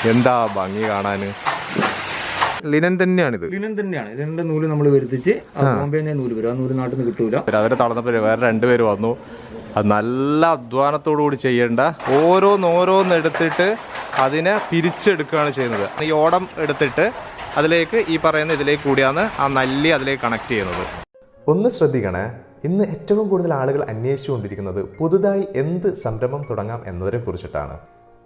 എന്താ ഭംഗി കാണാൻ. ലിനൻ തന്നെയാണിത്. ലിനൻ തന്നെയാണ്. രണ്ട് നൂല് നമ്മൾ വരുത്തിച്ച് ബോംബെ നൂല് വരും. ആ നൂല് നാട്ടിൽ നിന്ന് കിട്ടൂല. അവരെ തളർന്നപ്പോൾ വേറെ രണ്ടുപേര് വന്നു. അത് നല്ല അധ്വാനത്തോടു കൂടി ചെയ്യേണ്ട ഓരോന്നെടുത്തിട്ട് അതിനെ പിരിച്ചെടുക്കുകയാണ് ചെയ്യുന്നത്. ഈ ഓടം എടുത്തിട്ട് അതിലേക്ക് ഈ പറയുന്ന ഇതിലേക്ക് കൂടിയാണ് ആ നല്ലി അതിലേക്ക് കണക്ട് ചെയ്യുന്നത്. ഒന്ന് ശ്രദ്ധിക്കണേ, ഇന്ന് ഏറ്റവും കൂടുതൽ ആളുകൾ അന്വേഷിച്ചുകൊണ്ടിരിക്കുന്നത് പുതുതായി എന്ത് സംരംഭം തുടങ്ങാം എന്നതിനെ കുറിച്ചിട്ടാണ്.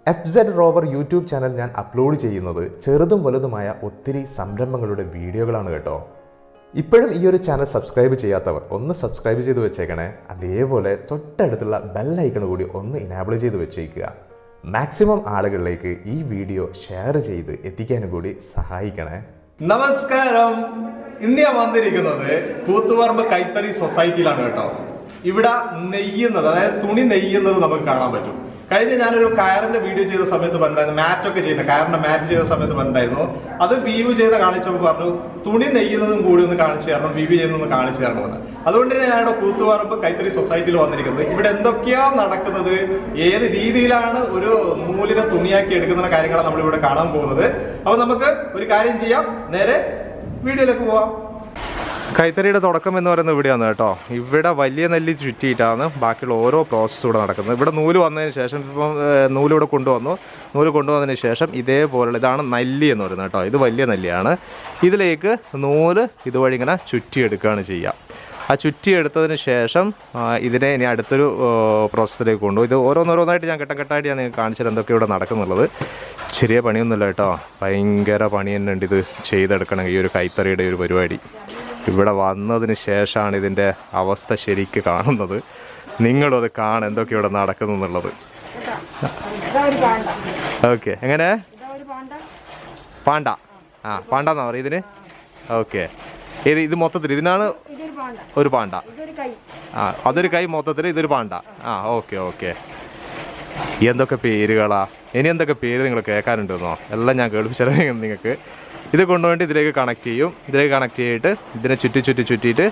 FZ റോവർ യൂട്യൂബ് ചാനൽ ഞാൻ അപ്ലോഡ് ചെയ്യുന്നത് ചെറുതും വലുതുമായ ഒത്തിരി സംരംഭങ്ങളുടെ വീഡിയോകളാണ് കേട്ടോ. ഇപ്പോഴും ഈ ഒരു ചാനൽ സബ്സ്ക്രൈബ് ചെയ്യാത്തവർ ഒന്ന് സബ്സ്ക്രൈബ് ചെയ്ത് വെച്ചേക്കണേ. അതേപോലെ തൊട്ടടുത്തുള്ള ബെല്ലൈക്കൺ കൂടി ഒന്ന് ഇനാബിൾ ചെയ്ത് വെച്ചേക്കുക. മാക്സിമം ആളുകളിലേക്ക് ഈ വീഡിയോ ഷെയർ ചെയ്ത് എത്തിക്കാനും കൂടി സഹായിക്കണേ. നമസ്കാരം. ഇന്ന് ഞാൻ വന്നിരിക്കുന്നത് കൂത്തുപറമ്പ് കൈത്തറി സൊസൈറ്റിയിലാണ് കേട്ടോ. ഇവിടെ നെയ്യുന്നത്, അതായത് തുണി നെയ്യുന്നത് നമുക്ക് കാണാൻ പറ്റും. കഴിഞ്ഞ ഞാനൊരു കയറിന്റെ വീഡിയോ ചെയ്ത സമയത്ത് പറഞ്ഞിട്ടുണ്ടായിരുന്നു, മാറ്റൊക്കെ ചെയ്യുന്ന കയറിന്റെ മാറ്റ് ചെയ്ത സമയത്ത് പറഞ്ഞിട്ടുണ്ടായിരുന്നു. അത് വീവ് ചെയ്ത് കാണിച്ചപ്പോൾ പറഞ്ഞു തുണി നെയ്യുന്നതും കൂടി ഒന്ന് കാണിച്ചു തരണം, വീവ് ചെയ്യുന്നതൊന്ന് കാണിച്ചു തരണമെന്ന്. അതുകൊണ്ട് തന്നെ ഞാനിവിടെ കൂത്തുപറമ്പ് കൈത്തറി സൊസൈറ്റിയിൽ വന്നിരിക്കുന്നത്. ഇവിടെ എന്തൊക്കെയാ നടക്കുന്നത്, ഏത് രീതിയിലാണ് ഒരു നൂലിനെ തുണിയാക്കി എടുക്കുന്ന കാര്യങ്ങളാണ് നമ്മളിവിടെ കാണാൻ പോകുന്നത്. അപ്പോൾ നമുക്ക് ഒരു കാര്യം ചെയ്യാം, നേരെ വീഡിയോയിലേക്ക് പോവാം. കൈത്തറിയുടെ തുടക്കം എന്ന് പറയുന്നത് ഇവിടെയാണ് കേട്ടോ. ഇവിടെ വലിയ നെല്ലി ചുറ്റിയിട്ടാണ് ബാക്കിയുള്ള ഓരോ പ്രോസസ്സും ഇവിടെ നടക്കുന്നത്. ഇവിടെ നൂല് വന്നതിന് ശേഷം ഇപ്പം നൂലിവിടെ കൊണ്ടുവന്നതിന് ശേഷം ഇതേപോലുള്ള ഇതാണ് നെല്ലി എന്ന് പറയുന്നത് കേട്ടോ. ഇത് വലിയ നെല്ലിയാണ്. ഇതിലേക്ക് നൂല് ഇതുവഴി ഇങ്ങനെ ചുറ്റിയെടുക്കുകയാണ് ചെയ്യുക. ആ ചുറ്റിയെടുത്തതിന് ശേഷം ഇതിനെ ഇനി അടുത്തൊരു പ്രോസസ്സിലേക്ക് കൊണ്ടുപോകും. ഇത് ഓരോന്നോരോന്നായിട്ട് ഞാൻ ഘട്ടമായിട്ട് ഞാൻ നിങ്ങൾക്ക് കാണിച്ചാൽ എന്തൊക്കെ ഇവിടെ നടക്കുന്നുള്ളത്. ചെറിയ പണിയൊന്നുമില്ല കേട്ടോ, ഭയങ്കര പണി തന്നെ ഉണ്ട് ഇത് ചെയ്തെടുക്കണം. ഈ ഒരു കൈത്തറിയുടെ ഒരു പരിപാടി ഇവിടെ വന്നതിന് ശേഷമാണ് ഇതിൻ്റെ അവസ്ഥ ശരിക്ക് കാണുന്നത്. നിങ്ങളും അത് കാണാൻ എന്തൊക്കെ ഇവിടെ നടക്കുന്നു എന്നുള്ളത്. ഓക്കെ, എങ്ങനെ പാണ്ട? പാണ്ടെന്നാ പറയുക ഇതിന്. ഓക്കെ, ഇത് മൊത്തത്തിൽ ഇതിനാണ് ഒരു പാണ്ട. അതൊരു കൈ മൊത്തത്തിൽ, ഇതൊരു പാണ്ട. ഓക്കെ. എന്തൊക്കെ പേരുകളാ, ഇനി എന്തൊക്കെ പേര് നിങ്ങൾ കേൾക്കാനുണ്ടെന്നോ എല്ലാം ഞാൻ കേൾപ്പിച്ചാൽ നിങ്ങൾക്ക്. ഇത് കൊണ്ടുപോയിട്ട് ഇതിലേക്ക് കണക്ട് ചെയ്യും. ഇതിലേക്ക് കണക്ട് ചെയ്തിട്ട് ഇതിനെ ചുറ്റിയിട്ട്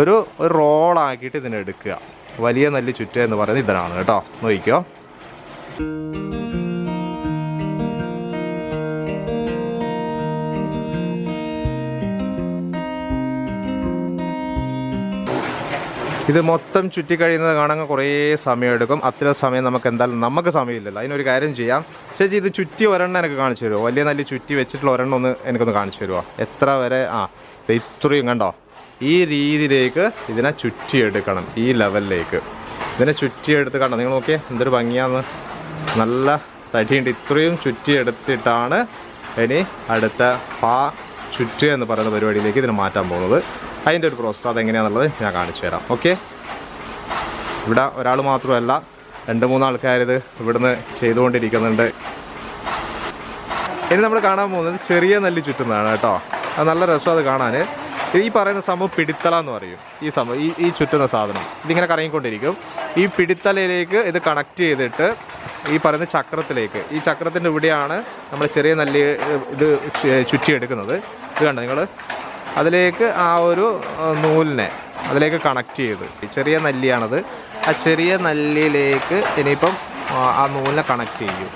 ഒരു റോളാക്കിയിട്ട് ഇതിനെ എടുക്കുക. വലിയ നെല്ല് ചുറ്റുക എന്ന് പറയുന്നത് ഇതിനാണ് കേട്ടോ. നോക്കിക്കോ. ഇത് മൊത്തം ചുറ്റിക്കഴിയുന്നത് കാണാൻ കുറേ സമയമെടുക്കും. അത്ര സമയം നമുക്ക് സമയമില്ലല്ലോ. അതിനൊരു കാര്യം ചെയ്യാം. ചേച്ചി, ഇത് ചുറ്റി ഒരെണ്ണം എനിക്ക് കാണിച്ചു തരുമോ? വലിയ നല്ല ചുറ്റി വെച്ചിട്ടുള്ള ഒരെണ്ണം ഒന്ന് എനിക്കൊന്ന് കാണിച്ചു തരുമോ? എത്ര വരെ? ഇത്രയും കണ്ടോ, ഈ രീതിയിലേക്ക് ഇതിനെ ചുറ്റിയെടുക്കണം. ഈ ലെവലിലേക്ക് ഇതിനെ ചുറ്റിയെടുത്ത് കണ്ടോ, നിങ്ങൾ നോക്കിയേ എന്തൊരു ഭംഗിയാന്ന്. നല്ല തടിയുണ്ട്. ഇത്രയും ചുറ്റിയെടുത്തിട്ടാണ് ഇനി അടുത്ത ചുറ്റുക എന്ന് പറയുന്ന പരിപാടിയിലേക്ക് ഇതിനെ മാറ്റാൻ പോകുന്നത്. അതിൻ്റെ ഒരു പ്രോസസ്സ് അതെങ്ങനെയാണെന്നുള്ളത് ഞാൻ കാണിച്ചു തരാം. ഓക്കെ, ഇവിടെ ഒരാൾ മാത്രമല്ല, 2-3 ആൾക്കാരിത് ഇവിടുന്ന് ചെയ്തുകൊണ്ടിരിക്കുന്നുണ്ട്. ഇനി നമ്മൾ കാണാൻ പോകുന്നത് ചെറിയ നെല്ല് ചുറ്റുന്നതാണ് കേട്ടോ. അത് നല്ല രസം അത് കാണാൻ. ഈ പറയുന്ന സംഭവം പിടിത്തല എന്ന് പറയും. ഈ ചുറ്റുന്ന സാധനം ഇതിങ്ങനെ കറങ്ങിക്കൊണ്ടിരിക്കും. ഈ പിടിത്തലയിലേക്ക് ഇത് കണക്ട് ചെയ്തിട്ട് ഈ പറയുന്ന ചക്രത്തിലേക്ക്, ഈ ചക്രത്തിൻ്റെ ഇവിടെയാണ് നമ്മൾ ചെറിയ നെല്ല് ഇത് ചുറ്റിയെടുക്കുന്നത്. ഇത് കണ്ടോ നിങ്ങൾ, അതിലേക്ക് ആ ഒരു നൂലിനെ അതിലേക്ക് കണക്ട് ചെയ്ത്, ചെറിയ നല്ലിയാണത്. ആ ചെറിയ നല്ലിയിലേക്ക് ഇനിയിപ്പം ആ നൂലിനെ കണക്ട് ചെയ്യും.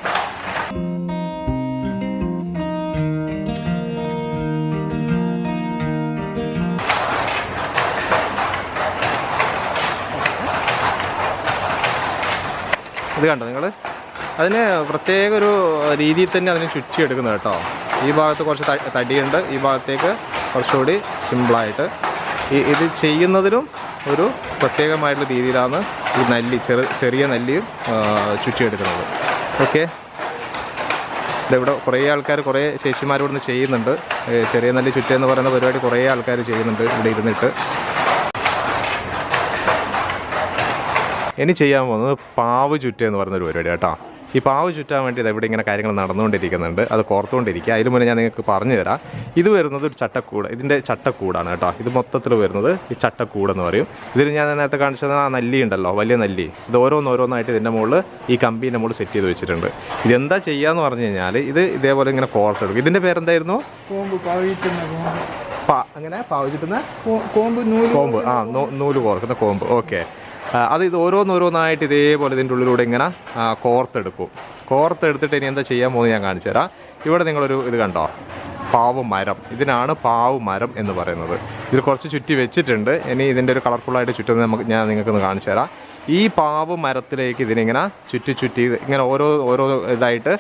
ഇത് കണ്ടോ നിങ്ങൾ, അതിന് പ്രത്യേക ഒരു രീതിയിൽ തന്നെ അതിന് ചുറ്റിയെടുക്കുന്നത് കേട്ടോ. ഈ ഭാഗത്ത് കുറച്ച് തടിയുണ്ട്, ഈ ഭാഗത്തേക്ക് കുറച്ചുകൂടി സിമ്പിളായിട്ട്. ഇത് ചെയ്യുന്നതിനും ഒരു പ്രത്യേകമായിട്ടുള്ള രീതിയിലാണ് ഈ നെല്ലി ചെറിയ നെല്ലിയും ചുറ്റിയെടുക്കുന്നത്. ഓക്കെ, ഇതിവിടെ കുറേ ആൾക്കാർ, കുറേ ചേച്ചിമാരിവിടുന്ന് ചെയ്യുന്നുണ്ട്. ചെറിയ നെല്ലി ചുറ്റുക എന്ന് പറയുന്ന പരിപാടി കുറേ ആൾക്കാർ ചെയ്യുന്നുണ്ട് ഇവിടെ ഇരുന്നിട്ട്. ഇനി ചെയ്യാൻ പോകുന്നത് പാവ് ചുറ്റുക എന്ന് പറയുന്നൊരു പരിപാടി കേട്ടോ. ഈ പാവ് ചുറ്റാൻ വേണ്ടി ഇവിടെ ഇങ്ങനെ കാര്യങ്ങൾ നടന്നുകൊണ്ടിരിക്കുന്നുണ്ട്. അത് കോർത്തുകൊണ്ടിരിക്കുക. അതിന് മുന്നേ ഞാൻ നിങ്ങൾക്ക് പറഞ്ഞു തരാം. ഇത് വരുന്നത് ഒരു ചട്ടക്കൂട്, ഇതിൻ്റെ ചട്ടക്കൂടാണ് കേട്ടോ. ഇത് മൊത്തത്തിൽ വരുന്നത് ഈ ചട്ടക്കൂടെന്ന് പറയും. ഇതിൽ ഞാൻ നേരത്തെ കാണിച്ചത് ആ നെല്ലി ഉണ്ടല്ലോ, വലിയ നെല്ലി, ഇത് ഓരോന്നോരോന്നായിട്ട് ഇതിൻ്റെ മുകളിൽ ഈ കമ്പീൻ്റെ മുകളിൽ സെറ്റ് ചെയ്ത് വെച്ചിട്ടുണ്ട്. ഇതെന്താ ചെയ്യാന്ന് പറഞ്ഞു കഴിഞ്ഞാൽ ഇത് ഇതേപോലെ ഇങ്ങനെ കോർത്തെടുക്കും. ഇതിൻ്റെ പേരെന്തായിരുന്നു? അങ്ങനെ പാവ് ചുറ്റുന്ന കോമ്പ്, നൂല് കോർക്കുന്ന കോമ്പ്. ഓക്കെ, അത് ഇത് ഓരോന്നോരോന്നായിട്ട് ഇതേപോലെ ഇതിൻ്റെ ഉള്ളിലൂടെ ഇങ്ങനെ കോർത്തെടുത്തിട്ട് ഇനി എന്താ ചെയ്യാൻ പോകുന്നത് ഞാൻ കാണിച്ചു തരാം. ഇവിടെ നിങ്ങളൊരു ഇത് കണ്ടോ, പാവ് മരം. ഇതിനാണ് പാവ് മരം എന്ന് പറയുന്നത്. ഇതിൽ കുറച്ച് ചുറ്റി വെച്ചിട്ടുണ്ട്. ഇനി ഇതിൻ്റെ ഒരു കളർഫുള്ളായിട്ട് ചുറ്റുന്നത് ഞാൻ നിങ്ങൾക്കൊന്ന് കാണിച്ചു തരാം. ഈ പാവ് മരത്തിലേക്ക് ഇതിനിങ്ങനെ ചുറ്റി ഇങ്ങനെ ഓരോ ഇതായിട്ട്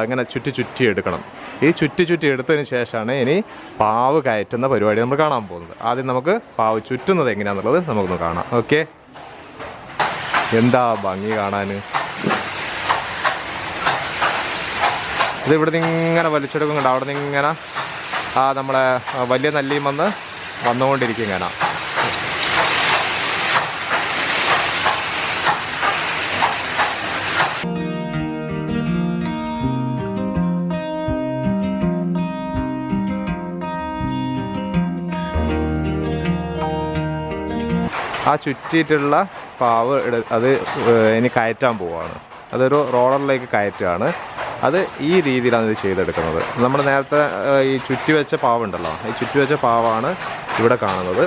ഇങ്ങനെ ചുറ്റി എടുക്കണം. ഈ ചുറ്റി എടുത്തതിന് ശേഷമാണ് ഇനി പാവ് കയറ്റുന്ന പരിപാടി നമ്മൾ കാണാൻ പോകുന്നത്. ആദ്യം നമുക്ക് പാവ് ചുറ്റുന്നത് എങ്ങനെയാണെന്നുള്ളത് നമുക്കൊന്ന് കാണാം. ഓക്കെ, എന്താ ഭംഗി കാണാൻ. ഇത് ഇവിടെ നിന്ന് ഇങ്ങനെ വലിച്ചെടുക്കുന്നുണ്ട്. അവിടെ നിന്ന് ഇങ്ങനെ നമ്മളെ വലിയ നല്ലിയും വന്നുകൊണ്ടിരിക്കും ഇങ്ങനെ. ആ ചുറ്റിയിട്ടുള്ള പാവ് അത് ഇനി കയറ്റാൻ പോവുകയാണ്. അതൊരു റോളറിലേക്ക് കയറ്റുകയാണ്. അത് ഈ രീതിയിലാണ് ഇത് ചെയ്തെടുക്കുന്നത്. നമ്മൾ നേരത്തെ ഈ ചുറ്റി വെച്ച പാവുണ്ടല്ലോ, ഈ ചുറ്റി വെച്ച പാവാണ് ഇവിടെ കാണുന്നത്.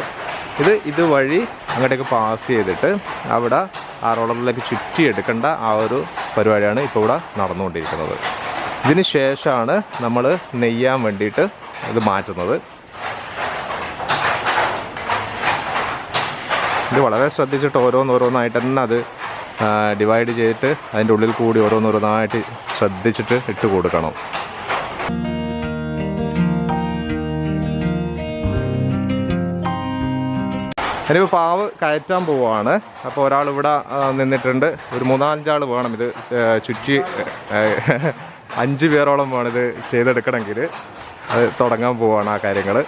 ഇതുവഴി അങ്ങോട്ടേക്ക് പാസ് ചെയ്തിട്ട് അവിടെ ആ റോളറിലേക്ക് ചുറ്റിയെടുക്കേണ്ട ആ ഒരു പരിപാടിയാണ് ഇപ്പോൾ ഇവിടെ നടന്നുകൊണ്ടിരിക്കുന്നത്. ഇതിന് ശേഷമാണ് നമ്മൾ നെയ്യാൻ വേണ്ടിയിട്ട് ഇത് മാറ്റുന്നത്. ഇത് വളരെ ശ്രദ്ധിച്ചിട്ട് ഓരോന്നോരോന്നായിട്ട് തന്നെ അത് ഡിവൈഡ് ചെയ്തിട്ട് അതിൻ്റെ ഉള്ളിൽ കൂടി ഓരോന്നോരോന്നായിട്ട് ശ്രദ്ധിച്ചിട്ട് ഇട്ട് കൊടുക്കണം. ഇനിയിപ്പോൾ പാവ് കയറ്റാൻ പോവുകയാണ്. അപ്പോൾ ഒരാൾ ഇവിടെ നിന്നിട്ടുണ്ട്. ഒരു 3-5 ആൾ വേണം ഇത് ചുറ്റി 5 പേരോളം വേണം ഇത് ചെയ്തെടുക്കണമെങ്കിൽ. അത് തുടങ്ങാൻ പോവുകയാണ് ആ കാര്യങ്ങൾ.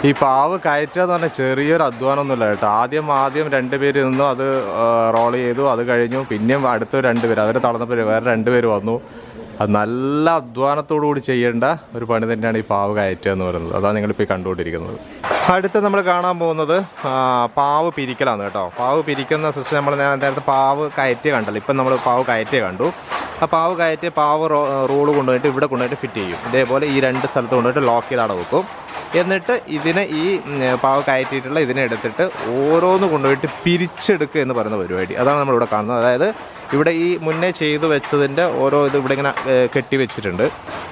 ഈ പാവ് കയറ്റുക എന്ന് പറഞ്ഞാൽ ചെറിയൊരു അധ്വാനമൊന്നുമില്ല കേട്ടോ. ആദ്യം 2 പേര് നിന്നു, അത് റോൾ ചെയ്തു, അത് കഴിഞ്ഞു. പിന്നെയും അടുത്ത 2 പേര്, അവർ തളർന്നപ്പോൾ വേറെ 2 പേര് വന്നു. അത് നല്ല അധ്വാനത്തോടു കൂടി ചെയ്യേണ്ട ഒരു പണി തന്നെയാണ് ഈ പാവ് കയറ്റുക എന്ന് പറയുന്നത്. അതാണ് നിങ്ങളിപ്പോൾ കണ്ടുകൊണ്ടിരിക്കുന്നത്. അടുത്ത് നമ്മൾ കാണാൻ പോകുന്നത് പാവ് പിരിക്കലാണ് കേട്ടോ. പാവ് പിരിക്കുന്ന സിസ്റ്റം നമ്മൾ നേരത്തെ പാവ് കയറ്റിയ കണ്ടല്ലോ. ഇപ്പം നമ്മൾ പാവ് കയറ്റിയ കണ്ടു. ആ പാവ് കയറ്റിയ പാവ് റോള് കൊണ്ടുപോയിട്ട് ഇവിടെ കൊണ്ടുപോയിട്ട് ഫിറ്റ് ചെയ്യും. ഇതേപോലെ ഈ 2 സ്ഥലത്ത് കൊണ്ടുപോയിട്ട് ലോക്ക് ചെയ്ത് അവിടെ വെക്കും. എന്നിട്ട് ഇതിനെ ഈ പാവ് കയറ്റിയിട്ടുള്ള ഇതിനെ എടുത്തിട്ട് ഓരോന്ന് കൊണ്ടുപോയിട്ട് പിരിച്ചെടുക്കുക എന്ന് പറയുന്ന പരിപാടി. അതാണ് നമ്മളിവിടെ കാണുന്നത്. അതായത് ഇവിടെ ഈ മുന്നേ ചെയ്ത് വെച്ചതിൻ്റെ ഓരോ ഇത് ഇവിടെ ഇങ്ങനെ കെട്ടി വെച്ചിട്ടുണ്ട്.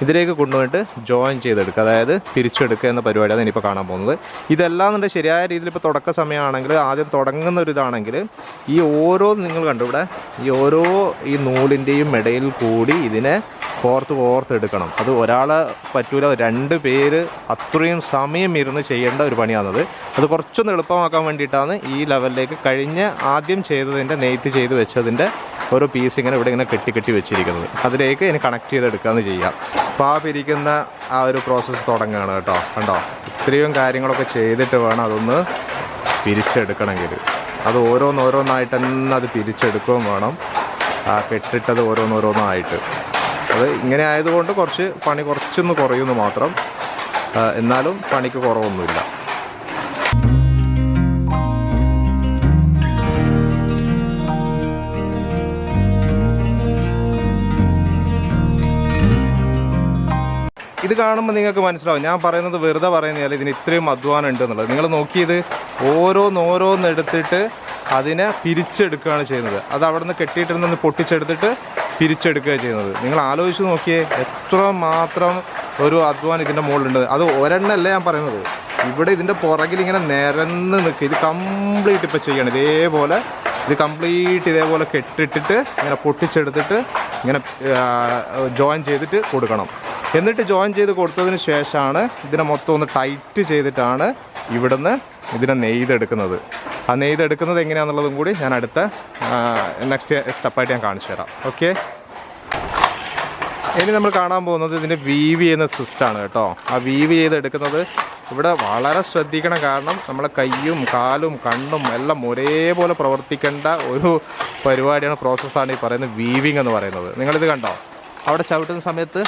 ഇതിലേക്ക് കൊണ്ടുപോയിട്ട് ജോയിൻ ചെയ്തെടുക്കുക, അതായത് പിരിച്ചെടുക്കുക എന്ന പരിപാടിയാണ് ഇനിയിപ്പോൾ കാണാൻ പോകുന്നത്. ഇതെല്ലാം എന്നുണ്ട് ശരിയായ രീതിയിൽ ഇപ്പോൾ തുടക്ക സമയമാണെങ്കിൽ, ആദ്യം തുടങ്ങുന്ന ഒരു ഇതാണെങ്കിൽ ഈ ഓരോ നിങ്ങൾ കണ്ടു ഇവിടെ ഈ നൂലിൻ്റെയും ഇടയിൽ കൂടി ഇതിനെ കോർത്തെടുക്കണം. അത് ഒരാളെ പറ്റൂല, 2 പേര് അത്രയും സമയം ഇരുന്ന് ചെയ്യേണ്ട ഒരു പണിയാണത്. അത് കുറച്ചൊന്ന് എളുപ്പമാക്കാൻ വേണ്ടിയിട്ടാണ് ഈ ലെവലിലേക്ക് ആദ്യം ചെയ്തതിൻ്റെ നെയ്ത്ത് ചെയ്ത് വെച്ചതിൻ്റെ ഓരോ പീസ് ഇങ്ങനെ ഇവിടെ ഇങ്ങനെ കെട്ടി വെച്ചിരിക്കുന്നത്. അതിലേക്ക് ഇനി കണക്ട് ചെയ്തെടുക്കാമെന്ന് ചെയ്യാം. പാവ് പിരിക്കുന്ന ആ ഒരു പ്രോസസ്സ് തുടങ്ങുകയാണ് കേട്ടോ. കണ്ടോ, ഇത്രയും കാര്യങ്ങളൊക്കെ ചെയ്തിട്ട് വേണം അതൊന്ന് പിരിച്ചെടുക്കണമെങ്കിൽ. അത് ഓരോന്നായിട്ട് തന്നെ അത് പിരിച്ചെടുക്കുകയും വേണം. ആ കെട്ടിട്ടത് ഓരോന്നായിട്ട്. അത് ഇങ്ങനെ ആയതുകൊണ്ട് പണി കുറച്ചൊന്ന് കുറയുമെന്ന് മാത്രം. എന്നാലും പണിക്ക് കുറവൊന്നുമില്ല. ഇത് കാണുമ്പോൾ നിങ്ങൾക്ക് മനസ്സിലാവും ഞാൻ പറയുന്നത് വെറുതെ പറയുന്നതല്ല, ഇതിന് ഇത്രയും അധ്വാനം ഉണ്ട് എന്നുള്ളത്. നിങ്ങൾ നോക്കിയത് ഓരോന്നെടുത്തിട്ട് അതിനെ പിരിച്ചെടുക്കുകയാണ് ചെയ്യുന്നത്. അത് അവിടെ നിന്ന് കെട്ടിയിട്ടിരുന്ന് പൊട്ടിച്ചെടുത്തിട്ട് പിരിച്ചെടുക്കുകയാണ് ചെയ്യുന്നത്. നിങ്ങൾ ആലോചിച്ച് നോക്കിയേ എത്രമാത്രം ഒരു അധ്വാനം ഇതിൻ്റെ മുകളിലുണ്ട്. അത് ഒരെണ്ണമല്ല ഞാൻ പറയുന്നത്, ഇവിടെ ഇതിൻ്റെ പുറകിൽ ഇങ്ങനെ നിരന്ന് നിൽക്കുക. ഇത് കംപ്ലീറ്റ് ഇപ്പോൾ ചെയ്യണം. ഇത് കംപ്ലീറ്റ് ഇതേപോലെ കെട്ടിട്ടിട്ട് ഇങ്ങനെ പൊട്ടിച്ചെടുത്തിട്ട് ഇങ്ങനെ ജോയിൻ ചെയ്തിട്ട് കൊടുക്കണം. എന്നിട്ട് ജോയിൻ ചെയ്ത് കൊടുത്തതിന് ശേഷമാണ് ഇതിനെ മൊത്തം ഒന്ന് ടൈറ്റ് ചെയ്തിട്ടാണ് ഇവിടുന്ന് ഇതിനെ നെയ്തെടുക്കുന്നത്. ആ നെയ്തെടുക്കുന്നത് എങ്ങനെയാണെന്നുള്ളതും കൂടി ഞാൻ അടുത്ത നെക്സ്റ്റ് സ്റ്റെപ്പായിട്ട് ഞാൻ കാണിച്ചു തരാം. ഓക്കെ, ഇനി നമ്മൾ കാണാൻ പോകുന്നത് ഇതിൻ്റെ വീവ് ചെയ്യുന്ന സിസ്റ്റമാണ് കേട്ടോ. ആ വീവ് ചെയ്തെടുക്കുന്നത് ഇവിടെ വളരെ ശ്രദ്ധിക്കണം. കാരണം നമ്മളെ കൈയും കാലും കണ്ണും എല്ലാം ഒരേപോലെ പ്രവർത്തിക്കേണ്ട ഒരു പരിപാടിയാണ്, പ്രോസസ്സാണ് ഈ പറയുന്നത് വീവിങ് എന്ന് പറയുന്നത്. നിങ്ങളിത് കണ്ടോ, അവിടെ ചവിട്ടുന്ന സമയത്ത്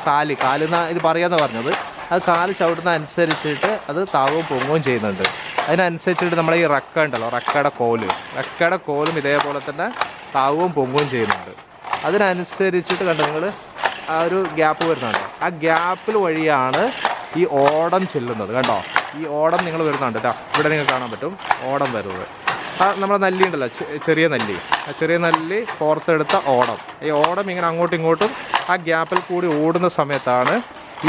കാലെന്ന് ഇത് പറയാമെന്ന് പറഞ്ഞത്, അത് കാല് ചവിട്ടുന്ന അനുസരിച്ചിട്ട് അത് താവും പൊങ്ങുകയും ചെയ്യുന്നുണ്ട്. അതിനനുസരിച്ചിട്ട് നമ്മളെ ഈ റക്ക ഉണ്ടല്ലോ, റക്കയുടെ കോലും ഇതേപോലെ തന്നെ താവുകയും പൊങ്ങുകയും ചെയ്യുന്നുണ്ട്. അതിനനുസരിച്ചിട്ട് കണ്ടോ നിങ്ങൾ ആ ഒരു ഗ്യാപ്പ് വരുന്നുണ്ട്. ആ ഗ്യാപ്പിൽ വഴിയാണ് ഈ ഓടം ചെല്ലുന്നത്. കണ്ടോ ഈ ഓടം നിങ്ങൾ വരുന്നുണ്ട് കേട്ടോ. ഇവിടെ നിങ്ങൾക്ക് കാണാൻ പറ്റും ഓടം വരുന്നത്. ആ നമ്മളെ നല്ലി ഉണ്ടല്ലോ, ചെറിയ നെല്ലി, ആ ചെറിയ നെല്ലി പുറത്തെടുത്ത ഓടം. ഈ ഓടം ഇങ്ങനെ അങ്ങോട്ടും ഇങ്ങോട്ടും ആ ഗ്യാപ്പിൽ കൂടി ഓടുന്ന സമയത്താണ്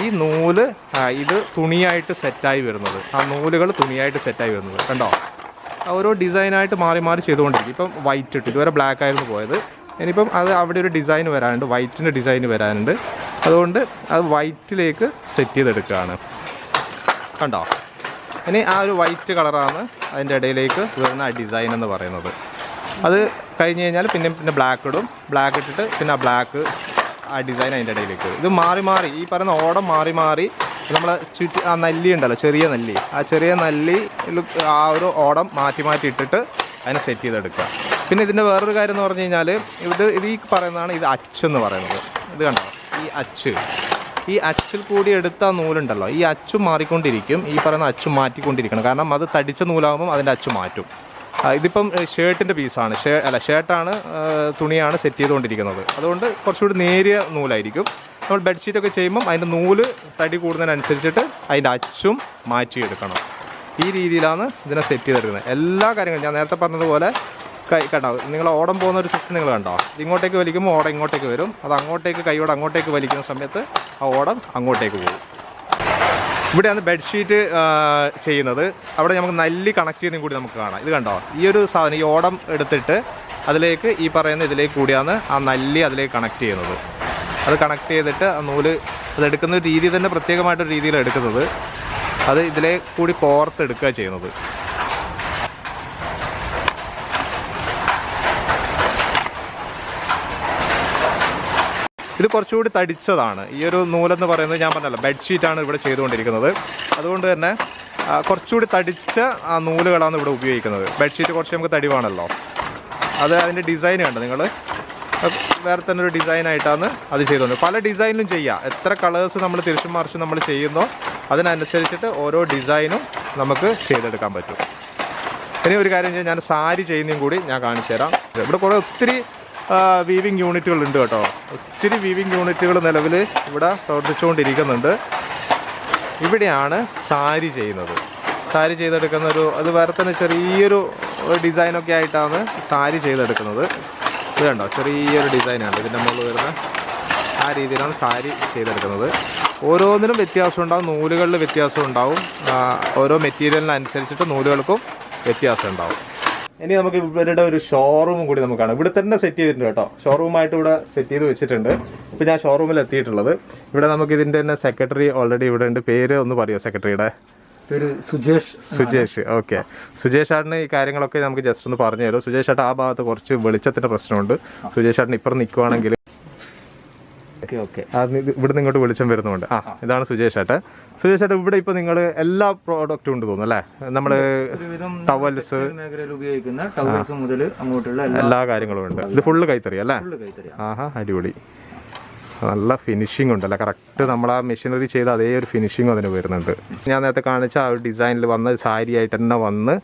ഈ നൂല് ഇത് തുണിയായിട്ട് സെറ്റായി വരുന്നത്. ആ നൂലുകൾ തുണിയായിട്ട് സെറ്റായി വരുന്നത് കണ്ടോ. ഓരോ ഡിസൈനായിട്ട് മാറി മാറി ചെയ്തുകൊണ്ടിരിക്കും. ഇപ്പം വൈറ്റ് ഇട്ട് ഇതുവരെ ബ്ലാക്ക് ആയിരുന്നു പോയത്. ഇനിയിപ്പം അത് അവിടെ ഒരു ഡിസൈൻ വരാനുണ്ട്, വൈറ്റിൻ്റെ ഡിസൈൻ വരാനുണ്ട്. അതുകൊണ്ട് അത് വൈറ്റിലേക്ക് സെറ്റ് ചെയ്തെടുക്കുകയാണ് കണ്ടോ. ഇനി ആ ഒരു വൈറ്റ് കളറാണ് അതിൻ്റെ ഇടയിലേക്ക് വരുന്ന ആ ഡിസൈൻ എന്ന് പറയുന്നത്. അത് കഴിഞ്ഞ് കഴിഞ്ഞാൽ പിന്നെ ബ്ലാക്ക് ഇടും. ബ്ലാക്ക് ഇട്ടിട്ട് പിന്നെ ആ ബ്ലാക്ക് ആ ഡിസൈൻ അതിൻ്റെ ഇടയിലേക്ക് വരും. ഇത് മാറി മാറി ഈ പറയുന്ന ഓടം മാറി മാറി നമ്മൾ ആ നെല്ലി ഉണ്ടല്ലോ, ചെറിയ നെല്ലി, ആ ചെറിയ നെല്ലി ആ ഒരു ഓടം മാറ്റി മാറ്റി ഇട്ടിട്ട് അതിനെ സെറ്റ് ചെയ്തെടുക്കുക. പിന്നെ ഇതിൻ്റെ വേറൊരു കാര്യം എന്ന് പറഞ്ഞു കഴിഞ്ഞാൽ ഇത് ഈ പറയുന്നതാണ് ഇത് അച്ചെന്ന് പറയുന്നത്. ഇത് കണ്ടോ ഈ അച്ചിൽ കൂടി എടുത്ത നൂലുണ്ടല്ലോ, ഈ അച്ചു മാറിക്കൊണ്ടിരിക്കും. ഈ പറയുന്ന അച്ചു മാറ്റിക്കൊണ്ടിരിക്കണം. കാരണം അത് തടിച്ച നൂലാകുമ്പം അതിൻ്റെ അച്ചു മാറ്റും. ഇതിപ്പം ഷർട്ടിൻ്റെ പീസാണ്, ഷർട്ടാണ്, തുണിയാണ് സെറ്റ് ചെയ്തുകൊണ്ടിരിക്കുന്നത്. അതുകൊണ്ട് കുറച്ചുകൂടി നേരിയ നൂലായിരിക്കും. നമ്മൾ ബെഡ്ഷീറ്റൊക്കെ ചെയ്യുമ്പം അതിൻ്റെ നൂല് തടി കൂടുന്നതിനനുസരിച്ചിട്ട് അതിൻ്റെ അച്ചും മാറ്റിയെടുക്കണം. ഈ രീതിയിലാണ് ഇതിനെ സെറ്റ് ചെയ്തെടുക്കുന്നത്. എല്ലാ കാര്യങ്ങളും ഞാൻ നേരത്തെ പറഞ്ഞതുപോലെ കണ്ടോ, നിങ്ങൾ ഓടം പോകുന്ന ഒരു സിസ്റ്റം നിങ്ങൾ കണ്ടോ. ഇങ്ങോട്ടേക്ക് വലിക്കുമ്പോൾ ഓടം ഇങ്ങോട്ടേക്ക് വരും. അത് അങ്ങോട്ടേക്ക് കൈയോടെ അങ്ങോട്ടേക്ക് വലിക്കുന്ന സമയത്ത് ആ ഓടം അങ്ങോട്ടേക്ക് പോകും. ഇവിടെയാണ് ബെഡ്ഷീറ്റ് ചെയ്യുന്നത്. അവിടെ നമുക്ക് നല്ലി കണക്ട് ചെയ്യുന്നതും കൂടി നമുക്ക് കാണാം. ഇത് കണ്ടോ, ഈ ഒരു സാധനം ഈ ഓടം എടുത്തിട്ട് അതിലേക്ക് ഈ പറയുന്ന ഇതിലേക്ക് കൂടിയാണ് ആ നല്ലി അതിലേക്ക് കണക്ട് ചെയ്യുന്നത്. അത് കണക്ട് ചെയ്തിട്ട് ആ നൂല് അതെടുക്കുന്ന രീതി തന്നെ പ്രത്യേകമായിട്ടൊരു രീതിയിലാണ് എടുക്കുന്നത്. അത് ഇതിലെ കൂടി കോർത്തെടുക്കുക ചെയ്യുന്നത്. ഇത് കുറച്ചുകൂടി തടിച്ചതാണ്. ഈ ഒരു നൂലെന്ന് പറയുന്നത് ഞാൻ പറഞ്ഞല്ലോ ബെഡ്ഷീറ്റാണ് ഇവിടെ ചെയ്തുകൊണ്ടിരിക്കുന്നത്. അതുകൊണ്ട് തന്നെ കുറച്ചുകൂടി തടിച്ച ആ നൂലുകളാണ് ഇവിടെ ഉപയോഗിക്കുന്നത്. ബെഡ്ഷീറ്റ് കുറച്ച് നമുക്ക് തടിവാണല്ലോ. അത് അതിൻ്റെ ഡിസൈൻ കണ്ടോ നിങ്ങൾ, വേറെ തന്നെ ഒരു ഡിസൈനായിട്ടാണ് അത് ചെയ്തുകൊണ്ട്. പല ഡിസൈനിലും ചെയ്യാം. എത്ര കളേഴ്സ് നമ്മൾ തിരിച്ചും മറിച്ചും നമ്മൾ ചെയ്യുന്നോ അതിനനുസരിച്ചിട്ട് ഓരോ ഡിസൈനും നമുക്ക് ചെയ്തെടുക്കാൻ പറ്റും. ഇനി ഒരു കാര്യം ചെയ്യാം, ഞാൻ സാരി ചെയ്യുന്നതും കൂടി ഞാൻ കാണിച്ചു തരാം. ഇവിടെ കുറേ ഒത്തിരി വീവിങ് യൂണിറ്റുകൾ ഉണ്ട് കേട്ടോ. ഒത്തിരി വീവിങ് യൂണിറ്റുകൾ നിലവിൽ ഇവിടെ പ്രവർത്തിച്ചുകൊണ്ടിരിക്കുന്നുണ്ട്. ഇവിടെയാണ് സാരി ചെയ്യുന്നത്. സാരി ചെയ്തെടുക്കുന്ന അത് വേറെ തന്നെ ചെറിയൊരു ഡിസൈനൊക്കെ ആയിട്ടാണ് സാരി ചെയ്തെടുക്കുന്നത്. ഇത് കണ്ടോ, ചെറിയൊരു ഡിസൈനാണ് ഇതിൻ്റെ മുകളിൽ വരുന്ന ആ രീതിയിലാണ് സാരി ചെയ്തെടുക്കുന്നത്. ഓരോന്നിനും വ്യത്യാസം ഉണ്ടാവും, നൂലുകളിൽ വ്യത്യാസം ഉണ്ടാവും. ഓരോ മെറ്റീരിയലിനനുസരിച്ചിട്ട് നൂലുകൾക്കും വ്യത്യാസം ഉണ്ടാവും. ഇനി നമുക്ക് ഇവരുടെ ഒരു ഷോറൂമും കൂടി നമുക്ക് കാണാം. ഇവിടെ തന്നെ സെറ്റ് ചെയ്തിട്ടുണ്ട് കേട്ടോ. ഷോറൂമായിട്ട് ഇവിടെ സെറ്റ് ചെയ്ത് വെച്ചിട്ടുണ്ട്. ഇപ്പോൾ ഞാൻ ഷോറൂമിൽ എത്തിയിട്ടുള്ളത്. ഇവിടെ നമുക്ക് ഇതിൻ്റെ തന്നെ സെക്രട്ടറി ഓൾറെഡി ഇവിടെ ഉണ്ട്. പേര് ഒന്ന് പറയുമോ സെക്രട്ടറിയുടെ? പേര് സുജേഷ്. ഓക്കെ, സുജേഷ് ചേട്ടന് ഈ കാര്യങ്ങളൊക്കെ നമുക്ക് ജസ്റ്റ് ഒന്ന് പറഞ്ഞു തരും. സുജേഷ് ചേട്ടൻ ആ ഭാഗത്ത് കുറച്ച് വെളിച്ചത്തിൻ്റെ പ്രശ്നമുണ്ട്. സുജേഷ് ചേട്ടൻ ഇപ്പുറം നിൽക്കുവാണെങ്കിൽ ഇവിടെ ഇങ്ങോട്ട് വെളിച്ചം വരുന്നുണ്ട്. ഇതാണ് സുജേഷ് ചേട്ടൻ. സുജേഷ് ചേട്ടൻ ഇവിടെ ഇപ്പൊ നിങ്ങൾ എല്ലാ പ്രോഡക്റ്റും ഉണ്ട് തോന്നുന്നു അല്ലേ? നമ്മള് ടവൽസ് മേഖലയിൽ ഉപയോഗിക്കുന്ന ടവൽസ് മുതൽ അങ്ങോട്ടുള്ള എല്ലാ കാര്യങ്ങളും ഉണ്ട്. ഇത് ഫുള്ള് കൈത്തറി അല്ലേ? ആഹാ, അടിപൊളി. നല്ല ഫിനിഷിംഗ് ഉണ്ടല്ലോ. കറക്റ്റ് നമ്മൾ ആ മെഷീനറി ചെയ്ത അതേ ഒരു ഫിനിഷിംഗ് അതിന് വരുന്നുണ്ട്. ഞാൻ നേരത്തെ കാണിച്ച ആ ഒരു ഡിസൈനിൽ വന്ന് സാരി ആയിട്ട് തന്നെ വന്ന്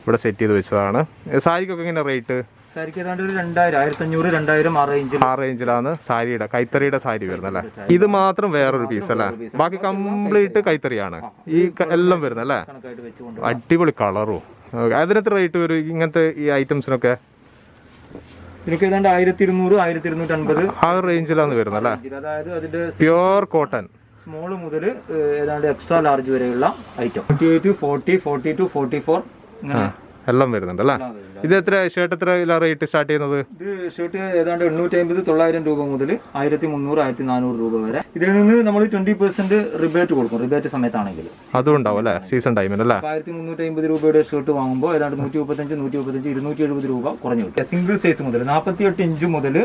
ഇവിടെ സെറ്റ് ചെയ്ത് വെച്ചതാണ്. സാരിക്കൊക്കെ ഇങ്ങനെ റേറ്റ്? സാരിക്ക് ഏതാണ്ട് ഒരു 1500-2000 ആ റേഞ്ചിലാണ് സാരിയുടെ കൈത്തറിയുടെ സാരി വരുന്നത് അല്ലേ? ഇത് മാത്രം വേറൊരു പീസ് അല്ലേ? ബാക്കി കംപ്ലീറ്റ് കൈത്തറിയാണ് ഈ എല്ലാം വരുന്നത് അല്ലേ? അടിപൊളി കളറും. അതിനകത്ത് റേറ്റ് വരും ഇങ്ങനത്തെ ഈ ഐറ്റംസിനൊക്കെ? എനിക്ക് ഏതാണ്ട് 1200-1250 ആ റേഞ്ചിലാണ് വരുന്നത് അല്ലേ? അതായത് അതിന്റെ പ്യുവർ കോട്ടൺ സ്മോൾ മുതൽ ഏതാണ്ട് എക്സ്ട്രാ ലാർജ് വരെയുള്ള ഐറ്റം 38, 40, 42, 44 ഇങ്ങനെ എല്ലാം വരുന്നുണ്ട് അല്ലേ? ഇത് എത്ര ഷർട്ട് എത്ര റേറ്റ് സ്റ്റാർട്ട് ചെയ്യുന്നത്? ഇത് ഷർട്ട് ഏതാണ്ട് 850-900 രൂപ മുതൽ 1300-1400 രൂപ വരെ. ഇതിൽ നിന്ന് നമ്മൾ 20% റിബേറ്റ് കൊടുക്കും. റിബേറ്റ് സമയത്താണെങ്കിൽ അതും ഉണ്ടാവും അല്ലേ? സീസൺ ടൈമിൽ അല്ലേ? 1350 രൂപയുടെ ഷർട്ട് വാങ്ങുമ്പോൾ ഏതാണ്ട് 135, 270 രൂപ കുറഞ്ഞു കിട്ടും. സിംഗിൾ സൈസ് മുതൽ 48 ഇഞ്ച് മുതൽ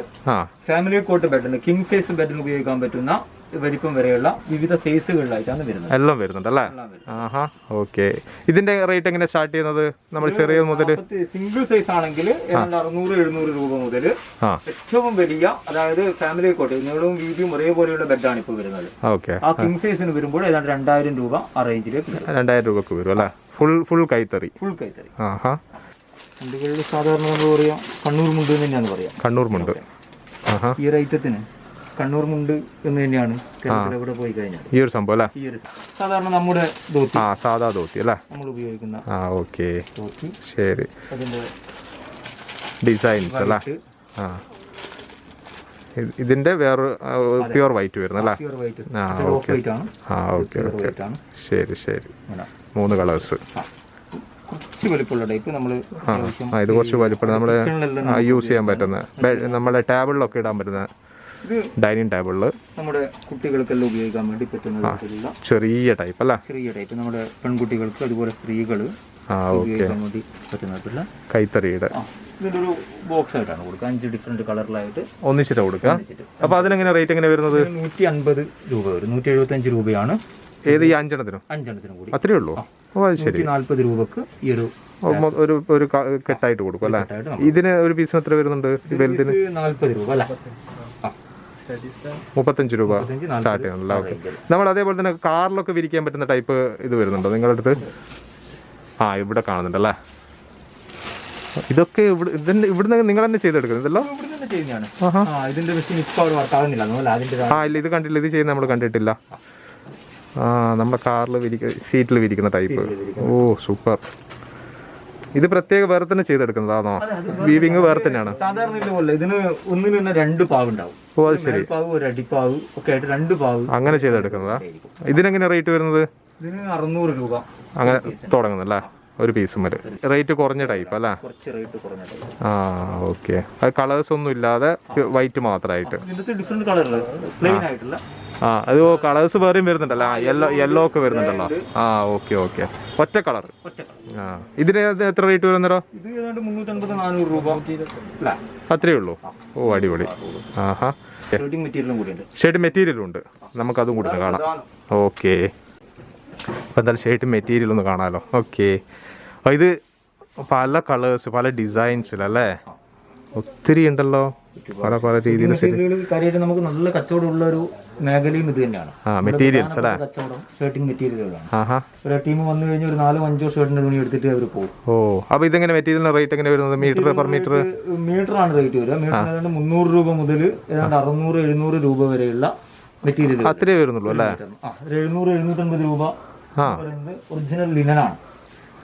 ഫാമിലി കോട്ട് ബെഡിന് കിങ് സൈസ് ബെഡിന് ഉപയോഗിക്കാൻ പറ്റുന്ന വലിപ്പം വരെയുള്ള വിവിധ സൈസുകളിലായിട്ടാണ് വരുന്നത്. എല്ലാം വരുന്നുണ്ട് അല്ലേ? ആഹാ, ഓക്കെ. ഇതിന്റെ റേറ്റ് എങ്ങനെ സ്റ്റാർട്ട് ചെയ്യുന്നത്? നമ്മൾ ചെറിയ മുതൽ സിംഗിൾ സൈസ് ആണെങ്കിൽ 600-700 രൂപ മുതൽ ഏറ്റവും വലിയ, അതായത് ഫാമിലി കോട്ട് നീളവും വീതിയും ഒരേപോലെയുള്ള ബെഡാണ് ഇപ്പോൾ വരുന്നത്. ആ കിങ് സൈസിന് വരുമ്പോൾ ഏതാണ്ട് 2000 രൂപ ആ റേഞ്ചിലേക്ക് 2000 രൂപക്ക് വരും അല്ലേ? ഫുൾ കൈത്തറി. ഫുൾ കൈത്തറി. ആഹാ, മുണ്ടുകളിൽ സാധാരണ നമ്മൾ പറയാം കണ്ണൂർ മുണ്ട് എന്ന് തന്നെയാണ് പറയാം. കണ്ണൂർ മുണ്ട്. ഈ ഒരു ഐറ്റത്തിന് കണ്ണൂർ മുണ്ട് എന്ന് തന്നെയാണ് കേരളത്തിൽ പോയി കഴിഞ്ഞാൽ ഈ ഒരു സംഭവം അല്ലേ. ഈ ഒരു സാധാരണ നമ്മുടെ ധോത്തി, സാധാ ധോത്തി അല്ലേ നമ്മൾ ഉപയോഗിക്കുന്ന ഓക്കെ ധോത്തി. ശരി. അതിന്റെ ഡിസൈൻസ് അല്ലേ. ഇതിന്റെ വേറെ പ്യുവർ വൈറ്റ് വരുന്നല്ലേ. ഓക്കെ ശരി ശരി. 3 കളേഴ്സ്. കുറച്ച് വലിപ്പമുള്ള ടൈപ്പ് നമ്മൾ ഇത് കുറച്ച് വലിപ്പം നമ്മൾ യൂസ് ചെയ്യാൻ പറ്റുന്ന നമ്മുടെ ടേബിളിലൊക്കെ ഇടാൻ പറ്റുന്ന ഡൈനിങ് ടേബിളിൽ നമ്മുടെ കുട്ടികൾക്കെല്ലാം ഉപയോഗിക്കാൻ വേണ്ടി പറ്റുന്ന ചെറിയ ടൈപ്പ് അല്ല. ചെറിയ ടൈപ്പ് നമ്മുടെ പെൺകുട്ടികൾക്ക് അതുപോലെ സ്ത്രീകൾ ഉപയോഗിക്കാൻ വേണ്ടി പറ്റുന്ന കൈത്തറിയുടെ ഇതിന്റെ ഒരു ബോക്സ് ആയിട്ടാണ് കൊടുക്കുക. 5 ഡിഫറെന്റ് കളറിലായിട്ട് ഒന്നിച്ചിട്ട് കൊടുക്കുക. അപ്പൊ അതിനെങ്ങനെ റേറ്റ് എങ്ങനെ വരുന്നത്? 150 രൂപ വരും. 175 രൂപയാണ്. ഏത് ഈ 5 കൂടി അത്രേ ഉള്ളൂ. ശരി. 40 രൂപക്ക് ഈ ഒരു കെട്ടായിട്ട് കൊടുക്കും അല്ലെ. ഇതിന് ഒരു പീസിന് എത്ര വരുന്നുണ്ട്? വലുതിന് 40 രൂപ അല്ല, 35 രൂപ സ്റ്റാർട്ട് ചെയ്യുന്നുണ്ടല്ലോ. ഓക്കെ. നമ്മൾ അതേപോലെ തന്നെ കാറിലൊക്കെ വിരിക്കാൻ പറ്റുന്ന ടൈപ്പ് ഇത് വരുന്നുണ്ടോ നിങ്ങളുടെ അടുത്ത്? ഇവിടെ കാണുന്നുണ്ടല്ലേ. ഇതൊക്കെ ഇവിടുന്ന് നിങ്ങൾ തന്നെ ചെയ്തെടുക്കുന്നതല്ലോ. ഇല്ല ഇത് കണ്ടില്ല, ഇത് ചെയ്യുന്ന നമ്മൾ കണ്ടിട്ടില്ല. നമ്മുടെ കാറിൽ സീറ്റിൽ വിരിക്കുന്ന ടൈപ്പ്. സൂപ്പർ. ഇത് പ്രത്യേക വേറെ തന്നെ ചെയ്തെടുക്കുന്നതാണോ? വീവിങ് വേറെ തന്നെയാണ്. സാധാരണ ഇതിന് ഒന്നിന് തന്നെ 2 പാവ് ഉണ്ടാവും. അത് ശരി. ഒരു അടിപ്പാവ് ഒക്കെ ആയിട്ട് 2 പാവ് അങ്ങനെ ചെയ്തെടുക്കുന്നതാ. ഇതിനെങ്ങനെ റേറ്റ് വരുന്നത്? ഇതിന് 600 രൂപ അങ്ങനെ തുടങ്ങുന്നല്ലേ ഒരു പീസും വരെ. റേറ്റ് കുറഞ്ഞ ടൈപ്പ് അല്ലേ. ഓക്കെ. അത് കളേഴ്സ് ഒന്നും ഇല്ലാതെ വൈറ്റ് മാത്രമായിട്ട്. അത് കളേഴ്സ് വേറെയും വരുന്നുണ്ടല്ലോ. യെല്ലോ ഒക്കെ വരുന്നുണ്ടല്ലോ. Okay okay. ഒറ്റ കളർ. ഇതിന് എത്ര റേറ്റ് വരുന്നോ? അത്രേ ഉള്ളൂ. അടിപൊളി. ഷർട്ട് മെറ്റീരിയലും ഉണ്ട്. നമുക്കതും കൂടി കാണാം. ഓക്കെ. അപ്പം എന്തായാലും ഷർട്ട് മെറ്റീരിയൽ ഒന്ന് കാണാമല്ലോ. ഓക്കെ. ഇത് പല കളേഴ്സ് പല ഡിസൈൻസിലല്ലേ. ഒത്തിരി ഉണ്ടല്ലോ. പല പല രീതിയിൽ നമുക്ക് നല്ല കച്ചവടമുള്ള ഒരു മേഖലയും ഇത് തന്നെയാണ്. മെറ്റീരിയൽസ് അല്ലേ. ഷർട്ടിംഗ് മെറ്റീരിയലുകളാണ്. ഒരു ടീം വന്നു കഴിഞ്ഞാൽ ഒരു 4-5 ഷർട്ടിന്റെ തുണി എടുത്തിട്ട് അവർ പോകും. അപ്പൊ ഇതെങ്ങനെ മെറ്റീരിയലിന് റേറ്റ് എങ്ങനെ വരുന്നത്? മീറ്റർ പെർ മീറ്റർ ആണ് റേറ്റ് വരിക. മീറ്ററിന് 300 രൂപ മുതൽ ഏതാണ്ട് 600-700 രൂപ വരെയുള്ള മെറ്റീരിയൽ അത്രേ വരുന്നുള്ളൂ അല്ലേ. 700-750 രൂപ ഒറിജിനൽ ലിനനാണ്.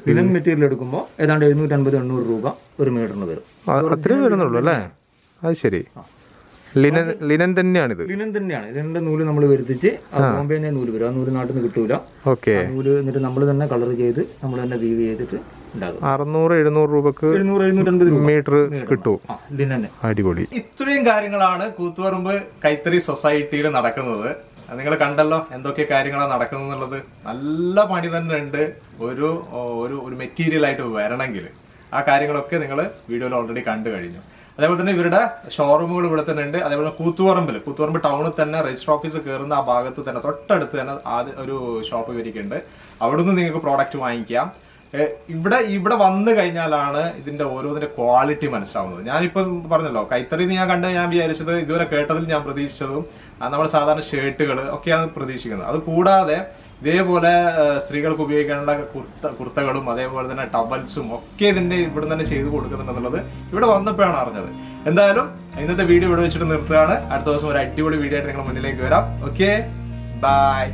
ലിനൻ മെറ്റീരിയൽ എടുക്കുമ്പോൾ ഏതാണ്ട് 750-800 രൂപ ഒരു മീറ്ററിന് വരും. അത്രേ വരുന്നുള്ളൂ അല്ലേ. അത് ശരി. ലിനൻ തന്നെയാണിത്. ലിനൻ തന്നെയാണ്. ലിനന്റെ നൂല് നമ്മൾ വരുത്തിച്ച് ബോംബെ നൂല് വരും. ആ നൂല് നാട്ടിൽ നിന്ന് കിട്ടൂല. ഓക്കെ. നൂല് എന്നിട്ട് നമ്മൾ തന്നെ കളർ ചെയ്ത് നമ്മൾ തന്നെ വീവ് ചെയ്തിട്ട് ഉണ്ടാകും. 600-700 രൂപക്ക് 700-750 മീറ്റർ കിട്ടും. ലിനന്. അടിപൊളി. ഇത്രയും കാര്യങ്ങളാണ് കൂത്തുപറമ്പ് കൈത്തറി സൊസൈറ്റിയിൽ നടക്കുന്നത്. നിങ്ങൾ കണ്ടല്ലോ എന്തൊക്കെ കാര്യങ്ങളാണ് നടക്കുന്നത് എന്നുള്ളത്. നല്ല പണി തന്നെ ഉണ്ട്. ഒരു മെറ്റീരിയൽ ആയിട്ട് വരണമെങ്കിൽ ആ കാര്യങ്ങളൊക്കെ നിങ്ങൾ വീഡിയോയിൽ ഓൾറെഡി കണ്ടു കഴിഞ്ഞു. അതേപോലെ തന്നെ ഇവരുടെ ഷോറൂമുകൾ ഇവിടെ തന്നെ ഉണ്ട്. അതേപോലെ കൂത്തുപറമ്പ് ടൗണിൽ തന്നെ രജിസ്റ്റർ ഓഫീസ് കയറുന്ന ആ ഭാഗത്ത് തന്നെ തൊട്ടടുത്ത് തന്നെ ആദ്യം ഒരു ഷോപ്പ് ഇവരിക്കുണ്ട്. അവിടുന്ന് നിങ്ങൾക്ക് പ്രോഡക്റ്റ് വാങ്ങിക്കാം. ഇവിടെ വന്നു കഴിഞ്ഞാലാണ് ഇതിന്റെ ഓരോന്നിന്റെ ക്വാളിറ്റി മനസ്സിലാവുന്നത്. ഞാനിപ്പം പറഞ്ഞല്ലോ കൈത്തറി ഞാൻ ഞാൻ വിചാരിച്ചത് ഇതുവരെ കേട്ടതിൽ ഞാൻ പ്രതീക്ഷിച്ചതും നമ്മൾ സാധാരണ ഷർട്ടുകൾ ഒക്കെയാണ് പ്രതീക്ഷിക്കുന്നത്. അത് കൂടാതെ ഇതേപോലെ സ്ത്രീകൾക്ക് ഉപയോഗിക്കാനുള്ള കുർത്തകളും അതേപോലെ തന്നെ ടവൽസും ഒക്കെ ഇതിന്റെ ഇവിടെ തന്നെ ചെയ്തു കൊടുക്കുന്നുണ്ടെന്നുള്ളത് ഇവിടെ വന്നപ്പോഴാണ് അറിഞ്ഞത്. എന്തായാലും ഇന്നത്തെ വീഡിയോ ഇവിടെ വെച്ചിട്ട് നിർത്തുകയാണ്. അടുത്ത ദിവസം ഒരു അടിപൊളി വീഡിയോ ആയിട്ട് നിങ്ങൾ മുന്നിലേക്ക് വരാം. Okay, by.